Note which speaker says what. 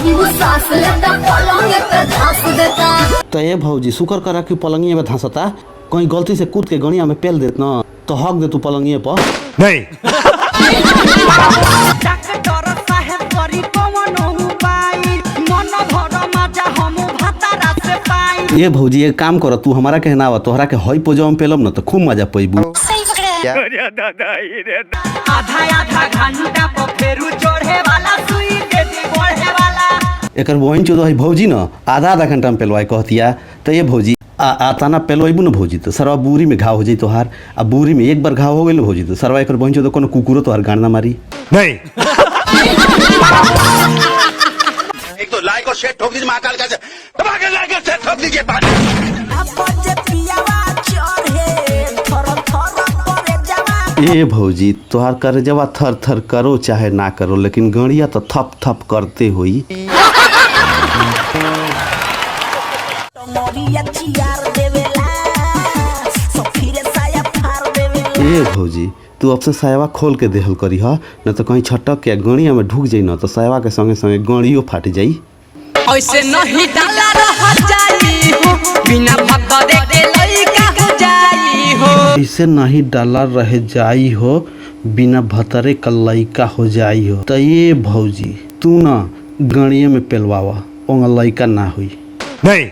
Speaker 1: सांस लेता पलंग पे धंस देता।
Speaker 2: तो ये भौजी शुक्र करा कि पलंगिए में धंसता, कहीं गलती से कूद के गणिया में पेल देत न तो हक दे तू पलंगिए पर।
Speaker 3: नहीं
Speaker 2: ये भौजी एक काम कर, तू हमारा कहना आवा तोहरा के हई पोजवा में पेलम न तो खूब मजा पैबू। एकर बहन चोदो है भौजी न आधा घंटा में पेलवाई कहतिया। तो ये भौजी आताना पेलवाइबू न भौजी तो सरवा बूरी में घाव हो जाई तोहार, आ बूरी में एक बार घाव हो गई न भौजी तो सरवा एकर बहन चोदो कोनो कुकुरो तोहार गाड़ना मारी।
Speaker 3: नहीं
Speaker 4: एक तो लाइक और शेयर ठोक दीजिए, महाकाल का दबा के लाइक और शेयर ठोक दीजिए।
Speaker 2: ए भौजी तोहार करजवा थर थर करो चाहे ना करो, लेकिन गणिया तो थप थप करते हुई। ए भौजी तू अब से सायवा खोल के देहल करी ह, न तो कहीं छटक के गणिया में ढुक जाई न तो सायवा के संगे संगे गणियो फाट जाई।
Speaker 5: ऐसे नहीं डाला रह जाई हो, बिना भतरे के लइका हो जाई हो।
Speaker 2: ऐसे नहीं डाला रह जाई हो, बिना भतरे का लइका हो जाई हो। तो ये भौजी तू ना गणिये में पेलवावा, ओंगा लइका ना हुई।
Speaker 3: नहीं